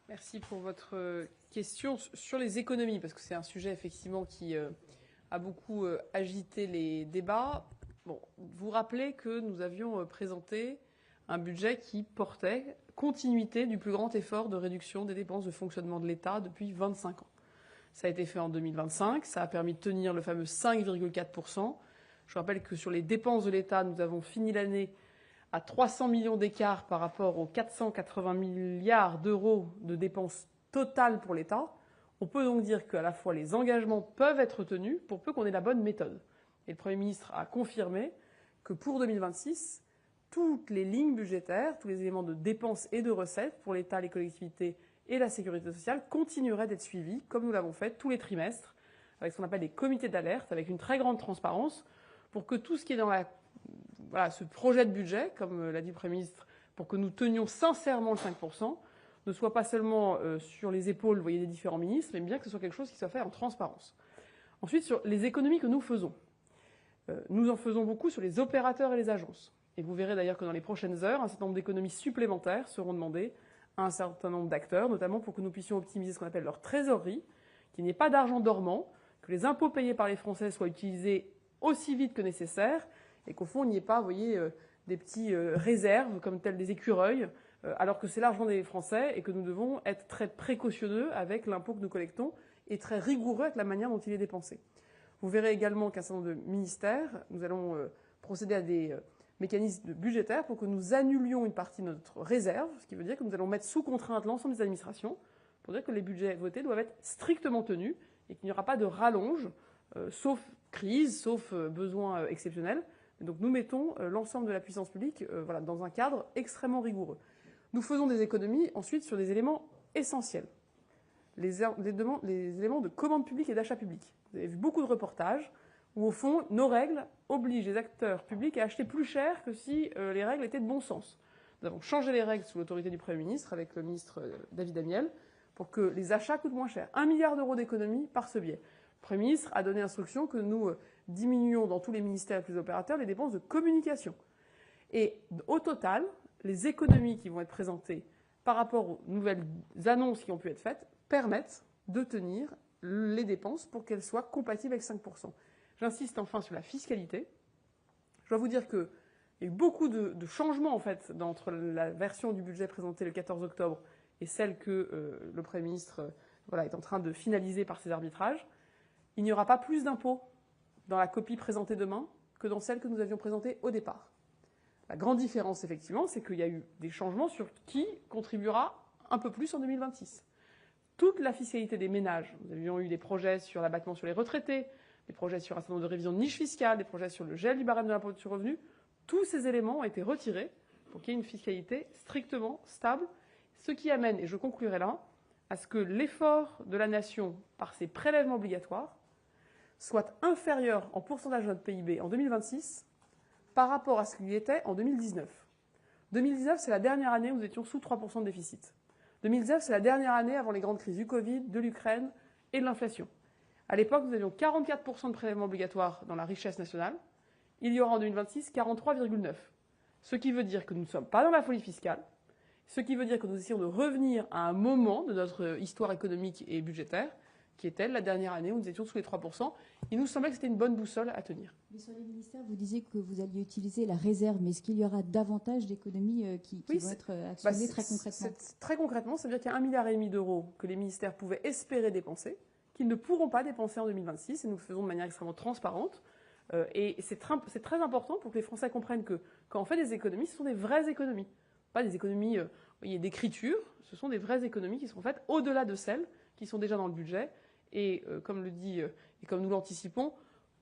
Merci pour votre question sur les économies, parce que c'est un sujet effectivement qui a beaucoup agité les débats. Bon, vous rappelez que nous avions présenté un budget qui portait continuité du plus grand effort de réduction des dépenses de fonctionnement de l'État depuis 25 ans. Ça a été fait en 2025, ça a permis de tenir le fameux 5,4%. Je rappelle que sur les dépenses de l'État, nous avons fini l'année à 300 millions d'écart par rapport aux 480 milliards d'euros de dépenses totales pour l'État. On peut donc dire qu'à la fois les engagements peuvent être tenus pour peu qu'on ait la bonne méthode. Et le Premier ministre a confirmé que pour 2026, toutes les lignes budgétaires, tous les éléments de dépenses et de recettes pour l'État, les collectivités et la sécurité sociale continueraient d'être suivis, comme nous l'avons fait tous les trimestres, avec ce qu'on appelle des comités d'alerte, avec une très grande transparence, pour que tout ce qui est dans ce projet de budget, comme l'a dit le Premier ministre, pour que nous tenions sincèrement le 5%, ne soit pas seulement sur les épaules, vous voyez, des différents ministres, mais bien que ce soit quelque chose qui soit fait en transparence. Ensuite, sur les économies que nous faisons. Nous en faisons beaucoup sur les opérateurs et les agences. Et vous verrez d'ailleurs que dans les prochaines heures, un certain nombre d'économies supplémentaires seront demandées à un certain nombre d'acteurs, notamment pour que nous puissions optimiser ce qu'on appelle leur trésorerie, qu'il n'y ait pas d'argent dormant, que les impôts payés par les Français soient utilisés aussi vite que nécessaire, et qu'au fond, il n'y ait pas, vous voyez, des petits réserves, comme tels des écureuils, alors que c'est l'argent des Français et que nous devons être très précautionneux avec l'impôt que nous collectons et très rigoureux avec la manière dont il est dépensé. Vous verrez également qu'un certain nombre de ministères, nous allons procéder à des mécanismes budgétaires pour que nous annulions une partie de notre réserve, ce qui veut dire que nous allons mettre sous contrainte l'ensemble des administrations, pour dire que les budgets votés doivent être strictement tenus et qu'il n'y aura pas de rallonge, sauf crise, sauf besoin exceptionnel. Donc nous mettons l'ensemble de la puissance publique dans un cadre extrêmement rigoureux. Nous faisons des économies ensuite sur des éléments essentiels. Les éléments de commande publique et d'achat public. Vous avez vu beaucoup de reportages où, au fond, nos règles obligent les acteurs publics à acheter plus cher que si les règles étaient de bon sens. Nous avons changé les règles sous l'autorité du Premier ministre avec le ministre David Amiel pour que les achats coûtent moins cher. 1 milliard d'euros d'économie par ce biais. Le Premier ministre a donné instruction que nous diminuions dans tous les ministères et tous les opérateurs les dépenses de communication. Et au total, les économies qui vont être présentées par rapport aux nouvelles annonces qui ont pu être faites permettent de tenir les dépenses pour qu'elles soient compatibles avec 5%. J'insiste enfin sur la fiscalité. Je dois vous dire qu'il y a eu beaucoup de changements en fait entre la version du budget présentée le 14 octobre et celle que le Premier ministre est en train de finaliser par ses arbitrages. Il n'y aura pas plus d'impôts dans la copie présentée demain que dans celle que nous avions présentée au départ. La grande différence, effectivement, c'est qu'il y a eu des changements sur qui contribuera un peu plus en 2026. Toute la fiscalité des ménages, nous avions eu des projets sur l'abattement sur les retraités, des projets sur un certain nombre de révisions de niches fiscales, des projets sur le gel du barème de l'impôt sur revenu, tous ces éléments ont été retirés pour qu'il y ait une fiscalité strictement stable, ce qui amène, et je conclurai là, à ce que l'effort de la nation par ses prélèvements obligatoires soit inférieur en pourcentage de notre PIB en 2026 par rapport à ce qu'il était en 2019. 2019, c'est la dernière année où nous étions sous 3% de déficit. 2019, c'est la dernière année avant les grandes crises du Covid, de l'Ukraine et de l'inflation. À l'époque, nous avions 44% de prélèvements obligatoires dans la richesse nationale. Il y aura en 2026 43,9%. Ce qui veut dire que nous ne sommes pas dans la folie fiscale. Ce qui veut dire que nous essayons de revenir à un moment de notre histoire économique et budgétaire qui était la dernière année où nous étions sous les 3%. Il nous semblait que c'était une bonne boussole à tenir. Mais sur les ministères, vous disiez que vous alliez utiliser la réserve, mais est-ce qu'il y aura davantage d'économies qui vont être actionnées très concrètement ? Très concrètement, ça veut dire qu'il y a 1,5 milliard d'euros que les ministères pouvaient espérer dépenser, qu'ils ne pourront pas dépenser en 2026, et nous le faisons de manière extrêmement transparente. Et c'est très important pour que les Français comprennent que quand on fait des économies, ce sont des vraies économies. Pas des économies d'écriture, ce sont des vraies économies qui seront faites au-delà de celles qui sont déjà dans le budget. Et comme le dit et comme nous l'anticipons,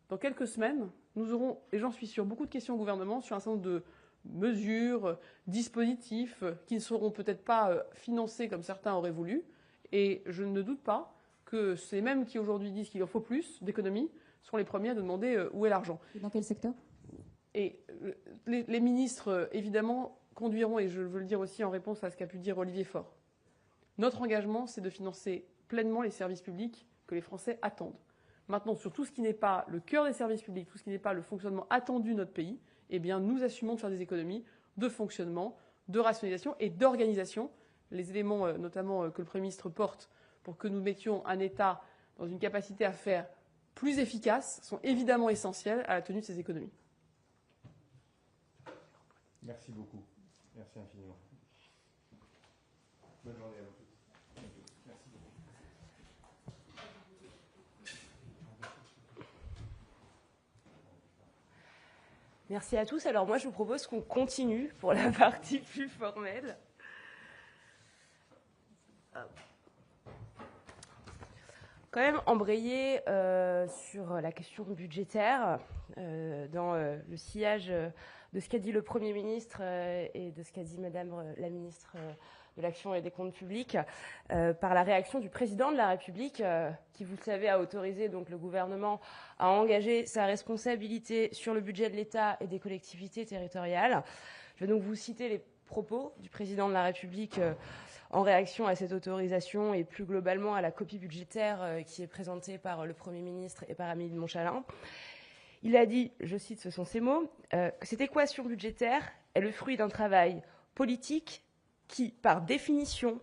dans quelques semaines, nous aurons, et j'en suis sûr, beaucoup de questions au gouvernement sur un certain nombre de mesures, dispositifs qui ne seront peut-être pas financés comme certains auraient voulu. Et je ne doute pas que ces mêmes qui aujourd'hui disent qu'il en faut plus d'économies seront les premiers à nous demander où est l'argent. Et dans quel secteur ? Et les ministres, évidemment, conduiront, et je veux le dire aussi en réponse à ce qu'a pu dire Olivier Faure, notre engagement, c'est de financer pleinement les services publics que les Français attendent. Maintenant, sur tout ce qui n'est pas le cœur des services publics, tout ce qui n'est pas le fonctionnement attendu de notre pays, eh bien, nous assumons de faire des économies de fonctionnement, de rationalisation et d'organisation. les éléments notamment que le Premier ministre porte pour que nous mettions un État dans une capacité à faire plus efficace sont évidemment essentiels à la tenue de ces économies. Merci beaucoup. Merci infiniment. Bonne journée à vous tous. Merci beaucoup. Merci à tous. Alors moi, je vous propose qu'on continue pour la partie plus formelle. Quand même embrayer sur la question budgétaire dans le sillage de ce qu'a dit le Premier ministre et de ce qu'a dit Madame la ministre de l'Action et des Comptes publics par la réaction du Président de la République qui, vous le savez, a autorisé donc le gouvernement à engager sa responsabilité sur le budget de l'État et des collectivités territoriales. Je vais donc vous citer les propos du Président de la République en réaction à cette autorisation et plus globalement à la copie budgétaire qui est présentée par le Premier ministre et par Amélie de Montchalin. Il a dit, je cite, ce sont ses mots, que cette équation budgétaire est le fruit d'un travail politique qui, par définition,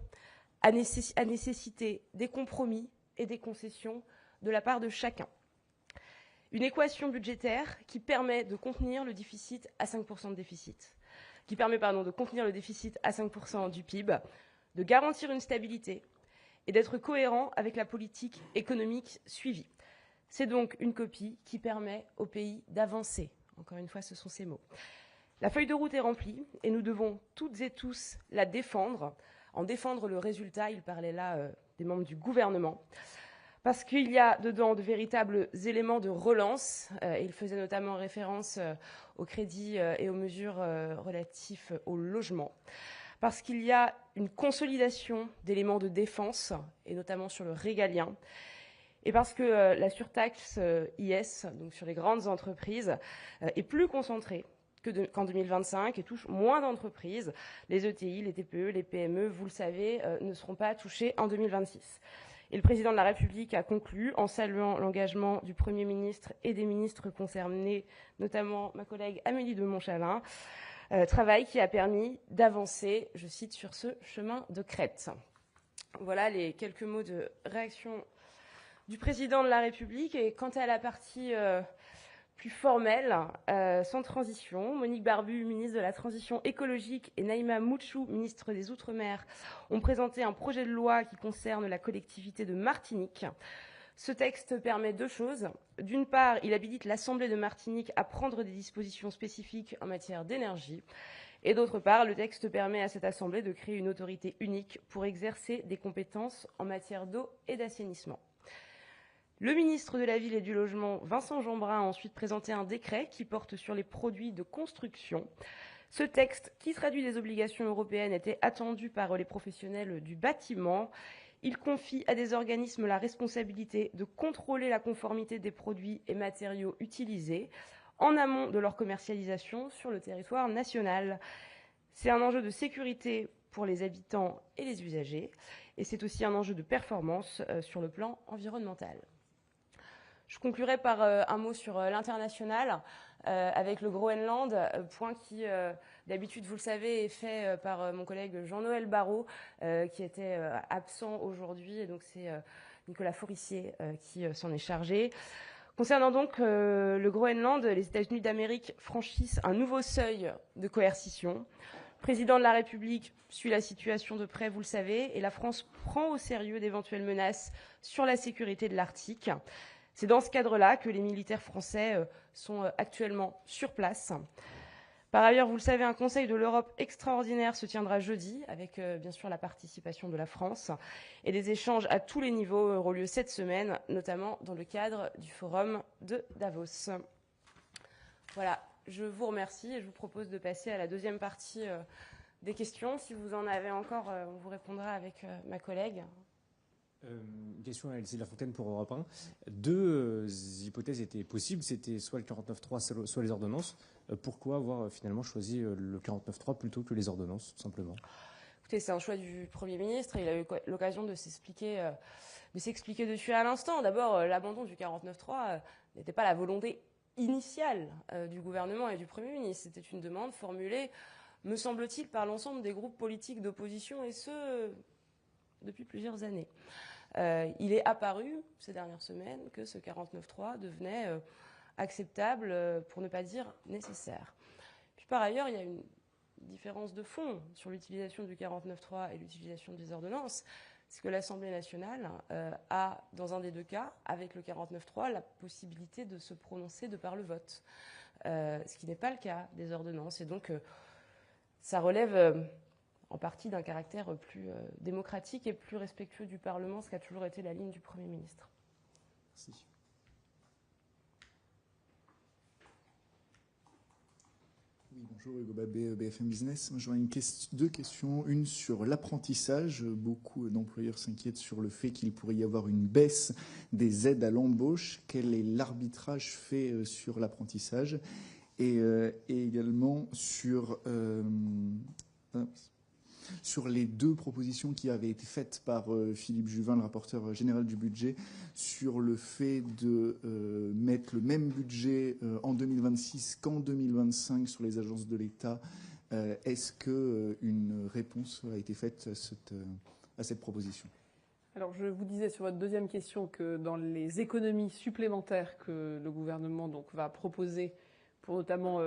a nécessité des compromis et des concessions de la part de chacun. Une équation budgétaire qui permet de contenir le déficit à 5% de déficit, qui permet de contenir le déficit à 5% du PIB, de garantir une stabilité et d'être cohérent avec la politique économique suivie. C'est donc une copie qui permet au pays d'avancer. Encore une fois, ce sont ces mots. La feuille de route est remplie et nous devons toutes et tous la défendre. En défendre le résultat, il parlait là des membres du gouvernement, parce qu'il y a dedans de véritables éléments de relance. Il faisait notamment référence au crédit et aux mesures relatives au logement. Parce qu'il y a une consolidation d'éléments de défense, et notamment sur le régalien, et parce que la surtaxe IS, donc sur les grandes entreprises, est plus concentrée qu'en 2025 et touche moins d'entreprises. Les ETI, les TPE, les PME, vous le savez, ne seront pas touchés en 2026. Et le Président de la République a conclu en saluant l'engagement du Premier ministre et des ministres concernés, notamment ma collègue Amélie de Montchalin, travail qui a permis d'avancer, je cite, sur ce chemin de crête. Voilà les quelques mots de réaction du Président de la République. Et quant à la partie plus formelle, sans transition, Monique Barbu, ministre de la Transition écologique, et Naïma Mouchou, ministre des Outre-mer, ont présenté un projet de loi qui concerne la collectivité de Martinique. Ce texte permet deux choses. D'une part, il habilite l'Assemblée de Martinique à prendre des dispositions spécifiques en matière d'énergie. Et d'autre part, le texte permet à cette Assemblée de créer une autorité unique pour exercer des compétences en matière d'eau et d'assainissement. Le ministre de la Ville et du Logement, Vincent Jeanbrun, a ensuite présenté un décret qui porte sur les produits de construction. Ce texte, qui traduit des obligations européennes, était attendu par les professionnels du bâtiment. Il confie à des organismes la responsabilité de contrôler la conformité des produits et matériaux utilisés en amont de leur commercialisation sur le territoire national. C'est un enjeu de sécurité pour les habitants et les usagers, et c'est aussi un enjeu de performance sur le plan environnemental. Je conclurai par un mot sur l'international, avec le Groenland, point qui, d'habitude, vous le savez, est fait par mon collègue Jean-Noël Barrot, qui était absent aujourd'hui, et donc c'est Nicolas Forissier qui s'en est chargé. Concernant donc le Groenland, les États-Unis d'Amérique franchissent un nouveau seuil de coercition. Le président de la République suit la situation de près, vous le savez, et la France prend au sérieux d'éventuelles menaces sur la sécurité de l'Arctique. C'est dans ce cadre-là que les militaires français sont actuellement sur place. Par ailleurs, vous le savez, un Conseil de l'Europe extraordinaire se tiendra jeudi, avec bien sûr la participation de la France, et des échanges à tous les niveaux auront lieu cette semaine, notamment dans le cadre du forum de Davos. Voilà, je vous remercie et je vous propose de passer à la deuxième partie des questions. Si vous en avez encore, on vous répondra avec ma collègue. Une question à Elsie de la Fontaine pour Europe 1. Deux hypothèses étaient possibles, c'était soit le 49.3, soit les ordonnances. Pourquoi avoir finalement choisi le 49.3 plutôt que les ordonnances, tout simplement? Écoutez, c'est un choix du Premier ministre. Il a eu l'occasion de s'expliquer dessus à l'instant. D'abord, l'abandon du 49.3 n'était pas la volonté initiale du gouvernement et du Premier ministre. C'était une demande formulée me semble-t-il, par l'ensemble des groupes politiques d'opposition, et ce, depuis plusieurs années. Il est apparu, ces dernières semaines, que ce 49.3 devenait acceptable, pour ne pas dire nécessaire. Puis par ailleurs, il y a une différence de fond sur l'utilisation du 49.3 et l'utilisation des ordonnances. C'est que l'Assemblée nationale a, dans un des deux cas, avec le 49.3, la possibilité de se prononcer de par le vote. Ce qui n'est pas le cas des ordonnances. Et donc, ça relève en partie d'un caractère plus démocratique et plus respectueux du Parlement, ce qui a toujours été la ligne du Premier ministre. Merci. Oui, bonjour, Hugo Babet, BFM Business. Moi, j'aurais deux questions. Une sur l'apprentissage. Beaucoup d'employeurs s'inquiètent sur le fait qu'il pourrait y avoir une baisse des aides à l'embauche. Quel est l'arbitrage fait sur l'apprentissage ? Et également sur les deux propositions qui avaient été faites par Philippe Juvin, le rapporteur général du budget, sur le fait de mettre le même budget en 2026 qu'en 2025 sur les agences de l'État. Est-ce qu'une réponse a été faite à cette proposition ? Alors, je vous disais sur votre deuxième question que dans les économies supplémentaires que le gouvernement va proposer pour notamment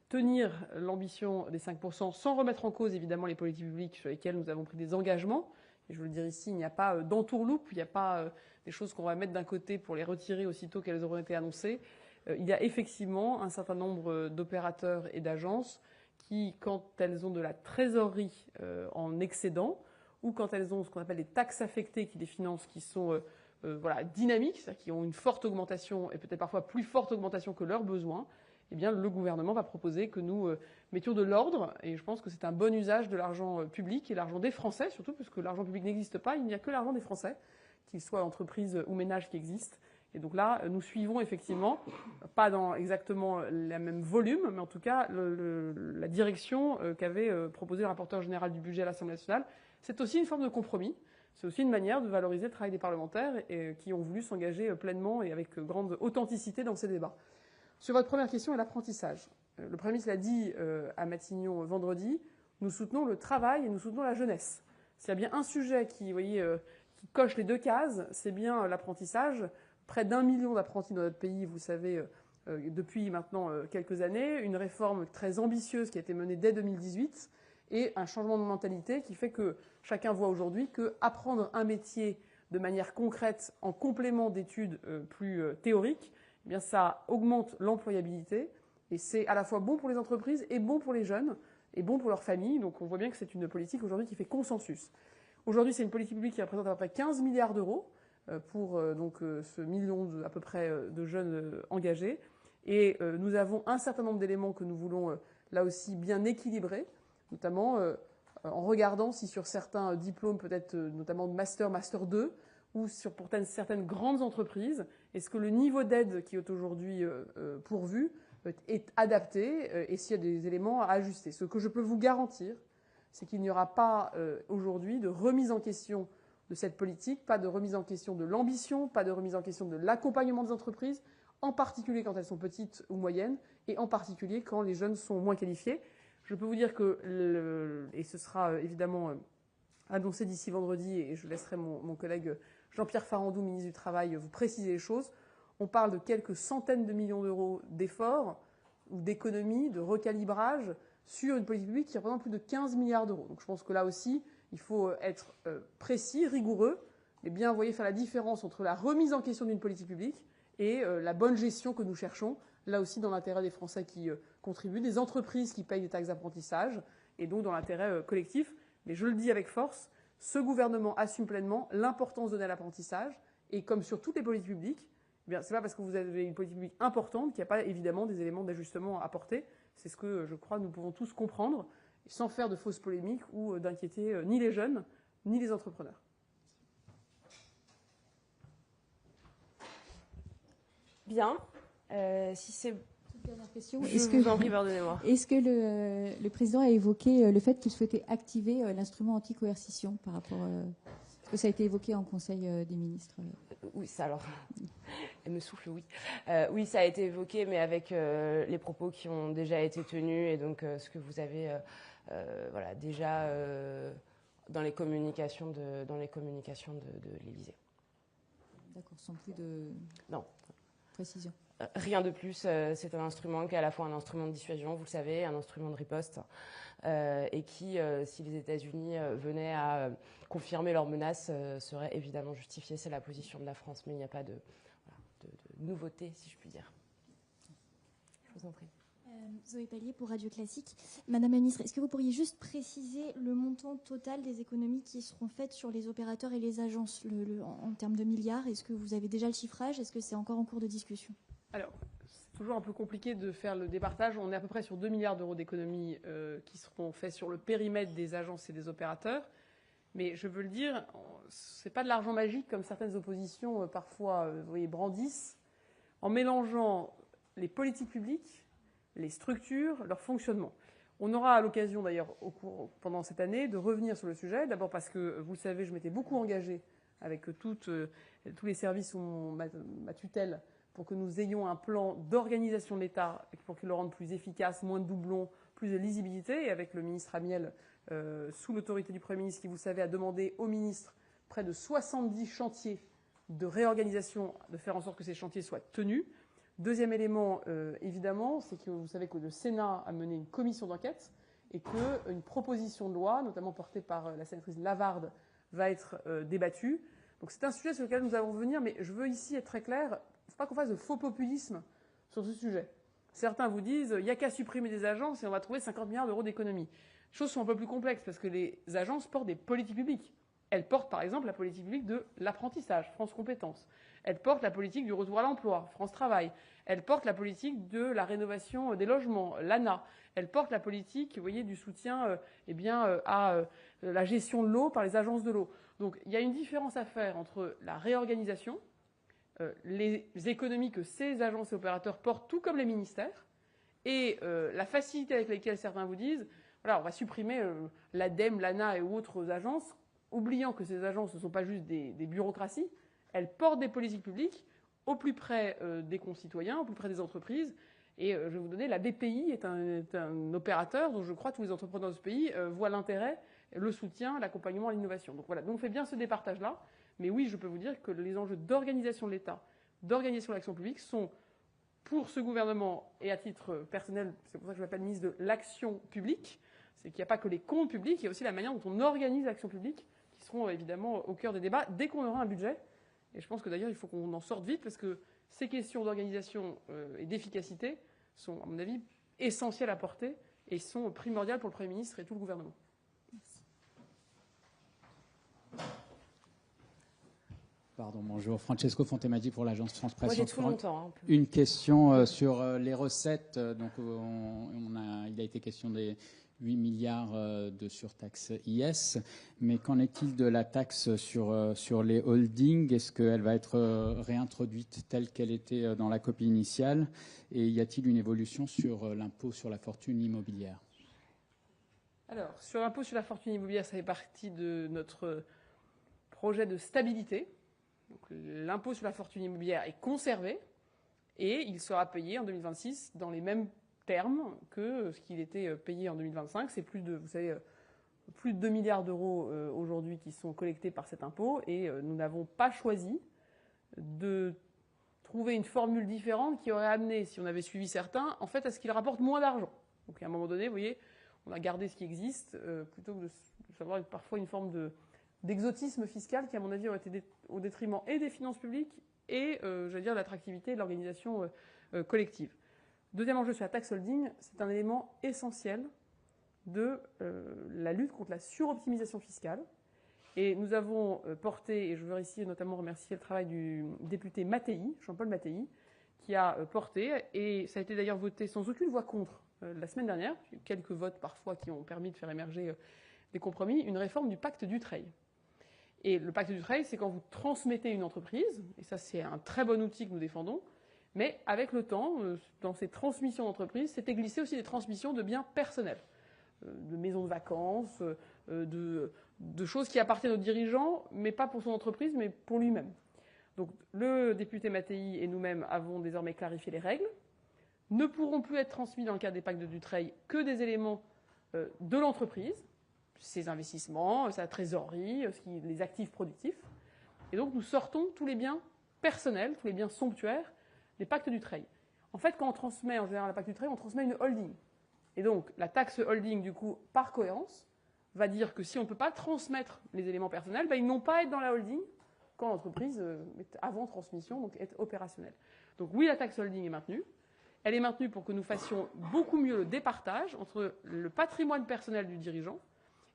tenir l'ambition des 5%, sans remettre en cause évidemment les politiques publiques sur lesquelles nous avons pris des engagements. Et je veux le dire ici, il n'y a pas d'entourloupe, il n'y a pas des choses qu'on va mettre d'un côté pour les retirer aussitôt qu'elles auront été annoncées. Il y a effectivement un certain nombre d'opérateurs et d'agences qui, quand elles ont de la trésorerie en excédent, ou quand elles ont ce qu'on appelle des taxes affectées qui les financent, qui sont dynamiques, c'est-à-dire qui ont une forte augmentation et peut-être parfois plus forte augmentation que leurs besoins, eh bien, le gouvernement va proposer que nous mettions de l'ordre, et je pense que c'est un bon usage de l'argent public et l'argent des Français, surtout parce que l'argent public n'existe pas, il n'y a que l'argent des Français, qu'ils soient entreprises ou ménages qui existent. Et donc là, nous suivons effectivement, pas dans exactement le même volume, mais en tout cas la direction qu'avait proposé le rapporteur général du budget à l'Assemblée nationale. C'est aussi une forme de compromis. C'est aussi une manière de valoriser le travail des parlementaires et qui ont voulu s'engager pleinement et avec grande authenticité dans ces débats. Sur votre première question et l'apprentissage, le Premier ministre l'a dit à Matignon vendredi, nous soutenons le travail et nous soutenons la jeunesse. S'il y a bien un sujet qui coche les deux cases, c'est bien l'apprentissage. Près d'1 million d'apprentis dans notre pays, vous savez, depuis maintenant quelques années, une réforme très ambitieuse qui a été menée dès 2018 et un changement de mentalité qui fait que chacun voit aujourd'hui qu'apprendre un métier de manière concrète en complément d'études plus théoriques, eh bien ça augmente l'employabilité et c'est à la fois bon pour les entreprises et bon pour les jeunes et bon pour leurs familles. Donc on voit bien que c'est une politique aujourd'hui qui fait consensus. Aujourd'hui, c'est une politique publique qui représente à peu près 15 milliards d'euros pour ce million à peu près de jeunes engagés. Et nous avons un certain nombre d'éléments que nous voulons là aussi bien équilibrer, notamment en regardant si sur certains diplômes, peut-être notamment de master 2, ou sur pour certaines grandes entreprises, est-ce que le niveau d'aide qui est aujourd'hui pourvu est adapté et s'il y a des éléments à ajuster. Ce que je peux vous garantir, c'est qu'il n'y aura pas aujourd'hui de remise en question de cette politique, pas de remise en question de l'ambition, pas de remise en question de l'accompagnement des entreprises, en particulier quand elles sont petites ou moyennes, et en particulier quand les jeunes sont moins qualifiés. Je peux vous dire que, et ce sera évidemment annoncé d'ici vendredi, et je laisserai mon collègue Jean-Pierre Farandou, ministre du Travail, vous préciser les choses, on parle de quelques centaines de millions d'euros d'efforts ou d'économies, de recalibrage sur une politique publique qui représente plus de 15 milliards d'euros. Donc je pense que là aussi, il faut être précis, rigoureux, et bien, vous voyez, faire la différence entre la remise en question d'une politique publique et la bonne gestion que nous cherchons, là aussi dans l'intérêt des Français qui contribuent, des entreprises qui payent des taxes d'apprentissage, et donc dans l'intérêt collectif. Mais je le dis avec force, ce gouvernement assume pleinement l'importance donnée à l'apprentissage, et comme sur toutes les politiques publiques, eh bien, c'est pas parce que vous avez une politique publique importante qu'il n'y a pas évidemment des éléments d'ajustement à apporter. C'est ce que je crois nous pouvons tous comprendre, sans faire de fausses polémiques ou d'inquiéter ni les jeunes, ni les entrepreneurs. Bien. Si c'est... Dernière question. Je vous en prie, pardonnez-moi. Est-ce que le président a évoqué le fait qu'il souhaitait activer l'instrument anti-coercition par rapport Est-ce que ça a été évoqué en Conseil des ministres? Oui, ça alors. Elle me souffle, oui. Oui, ça a été évoqué, mais avec les propos qui ont déjà été tenus et donc ce que vous avez voilà, déjà dans les communications de l'Élysée. D'accord, sans plus de non. précision. Rien de plus. C'est un instrument qui est à la fois un instrument de dissuasion, vous le savez, un instrument de riposte, et qui, si les États-Unis venaient à confirmer leurs menaces, serait évidemment justifié. C'est la position de la France, mais il n'y a pas de nouveauté, si je puis dire. Je vous en prie. Zoé Pallier pour Radio Classique. Madame la ministre, est-ce que vous pourriez juste préciser le montant total des économies qui seront faites sur les opérateurs et les agences en termes de milliards? Est-ce que vous avez déjà le chiffrage? Est-ce que c'est encore en cours de discussion? Alors, c'est toujours un peu compliqué de faire le départage. On est à peu près sur 2 milliards d'euros d'économies qui seront faits sur le périmètre des agences et des opérateurs. Mais je veux le dire, c'est pas de l'argent magique comme certaines oppositions parfois vous voyez, brandissent. En mélangeant les politiques publiques, les structures, leur fonctionnement. On aura l'occasion d'ailleurs pendant cette année de revenir sur le sujet. D'abord parce que, vous le savez, je m'étais beaucoup engagée avec tous les services sous ma tutelle pour que nous ayons un plan d'organisation de l'État pour qu'il le rende plus efficace, moins de doublons, plus de lisibilité. Et avec le ministre Amiel, sous l'autorité du Premier ministre, qui, vous le savez, a demandé au ministre près de 70 chantiers de réorganisation, de faire en sorte que ces chantiers soient tenus. Deuxième élément, évidemment, c'est que vous savez que le Sénat a mené une commission d'enquête et qu'une proposition de loi, notamment portée par la sénatrice Lavarde, va être débattue. Donc c'est un sujet sur lequel nous allons revenir, mais je veux ici être très clair, il ne faut pas qu'on fasse de faux populisme sur ce sujet. Certains vous disent, il n'y a qu'à supprimer des agences et on va trouver 50 milliards d'euros d'économies. Les choses sont un peu plus complexes parce que les agences portent des politiques publiques. Elles portent par exemple la politique publique de l'apprentissage, France Compétences. Elles portent la politique du retour à l'emploi, France Travail. Elles portent la politique de la rénovation des logements, l'ANA. Elles portent la politique, vous voyez, du soutien à la gestion de l'eau par les agences de l'eau. Donc il y a une différence à faire entre la réorganisation, les économies que ces agences et opérateurs portent, tout comme les ministères, et la facilité avec laquelle certains vous disent, voilà, on va supprimer l'ADEME, l'ANA et autres agences, oubliant que ces agences ne sont pas juste des bureaucraties, elles portent des politiques publiques au plus près des concitoyens, au plus près des entreprises. Et je vais vous donner, la BPI est un opérateur dont je crois que tous les entrepreneurs de ce pays voient l'intérêt, le soutien, l'accompagnement à l'innovation. Donc voilà, donc on fait bien ce départage-là. Mais oui, je peux vous dire que les enjeux d'organisation de l'État, d'organisation de l'action publique sont, pour ce gouvernement, et à titre personnel, c'est pour ça que je m'appelle ministre de l'action publique, c'est qu'il n'y a pas que les comptes publics, il y a aussi la manière dont on organise l'action publique, qui seront évidemment au cœur des débats dès qu'on aura un budget. Et je pense que d'ailleurs, il faut qu'on en sorte vite, parce que ces questions d'organisation et d'efficacité sont, à mon avis, essentielles à porter et sont primordiales pour le Premier ministre et tout le gouvernement. Merci. Pardon, bonjour. Francesco Fontemaggi pour l'agence France Presse. Moi, j'ai tout mon temps. Une question sur les recettes. Donc, il a été question des 8 milliards de surtaxe IS. Mais qu'en est-il de la taxe sur les holdings? Est-ce qu'elle va être réintroduite telle qu'elle était dans la copie initiale? Et y a-t-il une évolution sur l'impôt sur la fortune immobilière? Alors, sur l'impôt sur la fortune immobilière, ça fait partie de notre projet de stabilité. L'impôt sur la fortune immobilière est conservé et il sera payé en 2026 dans les mêmes termes que ce qu'il était payé en 2025. C'est plus de 2 milliards d'euros aujourd'hui qui sont collectés par cet impôt et nous n'avons pas choisi de trouver une formule différente qui aurait amené, si on avait suivi certains, en fait à ce qu'il rapporte moins d'argent. Donc à un moment donné, vous voyez, on a gardé ce qui existe plutôt que de savoir parfois une forme d'exotisme fiscal qui, à mon avis, aurait été au détriment et des finances publiques et, j'allais dire, de l'attractivité et de l'organisation collective. Deuxième enjeu sur la taxe holding, c'est un élément essentiel de la lutte contre la suroptimisation fiscale. Et nous avons porté, et je veux ici notamment remercier le travail du député Mattei, Jean-Paul Mattei, qui a porté, et ça a été d'ailleurs voté sans aucune voix contre la semaine dernière, quelques votes parfois qui ont permis de faire émerger des compromis, une réforme du pacte Dutreil. Et le pacte Dutreil, c'est quand vous transmettez une entreprise, et ça c'est un très bon outil que nous défendons, mais avec le temps, dans ces transmissions d'entreprises, c'était glissé aussi des transmissions de biens personnels. de maisons de vacances, de choses qui appartiennent aux dirigeants, mais pas pour son entreprise, mais pour lui-même. Donc le député Mattei et nous-mêmes avons désormais clarifié les règles. Ne pourront plus être transmis dans le cadre des pactes de Dutreil que des éléments de l'entreprise, ses investissements, sa trésorerie, les actifs productifs. Et donc nous sortons tous les biens personnels, tous les biens somptuaires des pactes Dutreil. En fait, quand on transmet en général un pacte Dutreil, on transmet une holding. Et donc la taxe holding, du coup, par cohérence, va dire que si on ne peut pas transmettre les éléments personnels, ils n'ont pas à être dans la holding quand l'entreprise est avant transmission, donc est opérationnelle. Donc oui, la taxe holding est maintenue. Elle est maintenue pour que nous fassions beaucoup mieux le départage entre le patrimoine personnel du dirigeant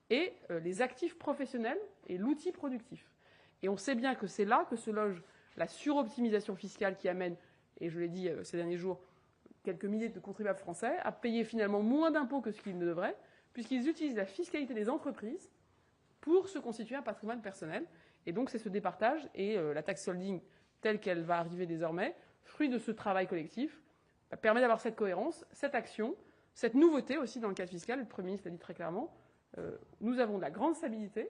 et les actifs professionnels et l'outil productif. Et on sait bien que c'est là que se loge la suroptimisation fiscale qui amène, et je l'ai dit ces derniers jours, quelques milliers de contribuables français à payer finalement moins d'impôts que ce qu'ils ne devraient, puisqu'ils utilisent la fiscalité des entreprises pour se constituer un patrimoine personnel. Et donc c'est ce départage et la taxe holding telle qu'elle va arriver désormais, fruit de ce travail collectif, permet d'avoir cette cohérence, cette action, cette nouveauté aussi dans le cadre fiscal. Le Premier ministre l'a dit très clairement, nous avons de la grande stabilité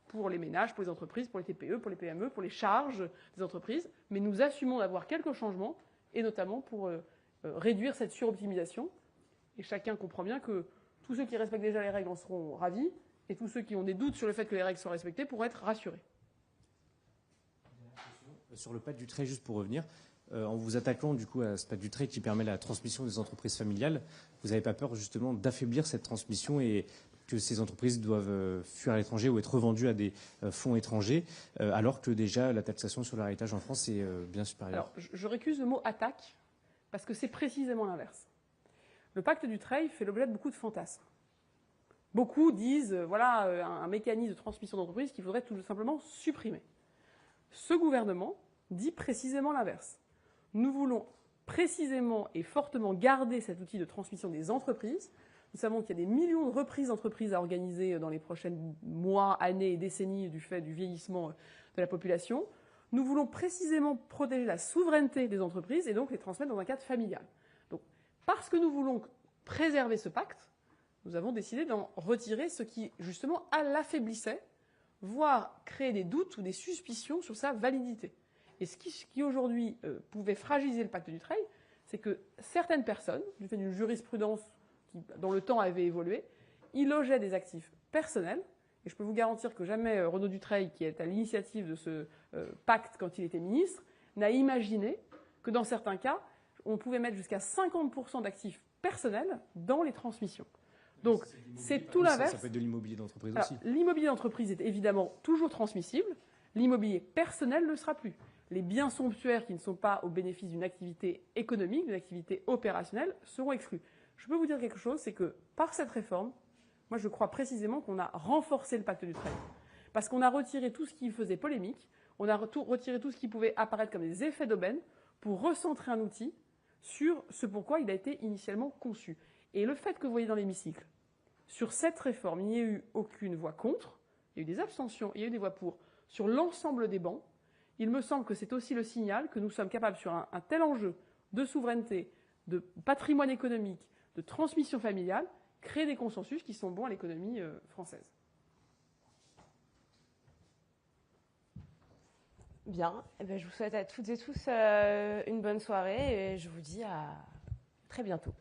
pour les ménages, pour les entreprises, pour les TPE, pour les PME, pour les charges des entreprises, mais nous assumons d'avoir quelques changements, et notamment pour réduire cette suroptimisation. Et chacun comprend bien que tous ceux qui respectent déjà les règles en seront ravis, et tous ceux qui ont des doutes sur le fait que les règles soient respectées pourront être rassurés. Sur le pacte Dutreil, juste pour revenir, en vous attaquant du coup à ce pacte Dutreil qui permet la transmission des entreprises familiales, vous n'avez pas peur justement d'affaiblir cette transmission et que ces entreprises doivent fuir à l'étranger ou être revendues à des fonds étrangers, alors que déjà la taxation sur l'héritage en France est bien supérieure? Alors, je récuse le mot « attaque » parce que c'est précisément l'inverse. Le pacte Dutreil fait l'objet de beaucoup de fantasmes. Beaucoup disent, voilà, un mécanisme de transmission d'entreprise qu'il faudrait tout simplement supprimer. Ce gouvernement dit précisément l'inverse. Nous voulons précisément et fortement garder cet outil de transmission des entreprises. Nous savons qu'il y a des millions de reprises d'entreprises à organiser dans les prochains mois, années et décennies du fait du vieillissement de la population. Nous voulons précisément protéger la souveraineté des entreprises et donc les transmettre dans un cadre familial. Donc, parce que nous voulons préserver ce pacte, nous avons décidé d'en retirer ce qui, justement, l'affaiblissait, voire créer des doutes ou des suspicions sur sa validité. Et ce qui aujourd'hui, pouvait fragiliser le pacte Dutreil, c'est que certaines personnes, du fait d'une jurisprudence qui, dans le temps, avait évolué, y logeaient des actifs personnels. Et je peux vous garantir que jamais Renaud Dutreil, qui est à l'initiative de ce pacte quand il était ministre, n'a imaginé que dans certains cas, on pouvait mettre jusqu'à 50% d'actifs personnels dans les transmissions. Donc, c'est tout l'inverse. Ça peut être de l'immobilier d'entreprise aussi. L'immobilier d'entreprise est évidemment toujours transmissible. L'immobilier personnel ne le sera plus. Les biens somptuaires qui ne sont pas au bénéfice d'une activité économique, d'une activité opérationnelle, seront exclus. Je peux vous dire quelque chose, c'est que par cette réforme, moi je crois précisément qu'on a renforcé le pacte Dutreil. Parce qu'on a retiré tout ce qui faisait polémique, on a retiré tout ce qui pouvait apparaître comme des effets d'aubaine pour recentrer un outil sur ce pourquoi il a été initialement conçu. Et le fait que vous voyez dans l'hémicycle, sur cette réforme, il n'y a eu aucune voix contre, il y a eu des abstentions, il y a eu des voix pour, sur l'ensemble des bancs. Il me semble que c'est aussi le signal que nous sommes capables, sur un tel enjeu de souveraineté, de patrimoine économique, de transmission familiale, créer des consensus qui sont bons à l'économie française. Bien, je vous souhaite à toutes et tous une bonne soirée et je vous dis à très bientôt.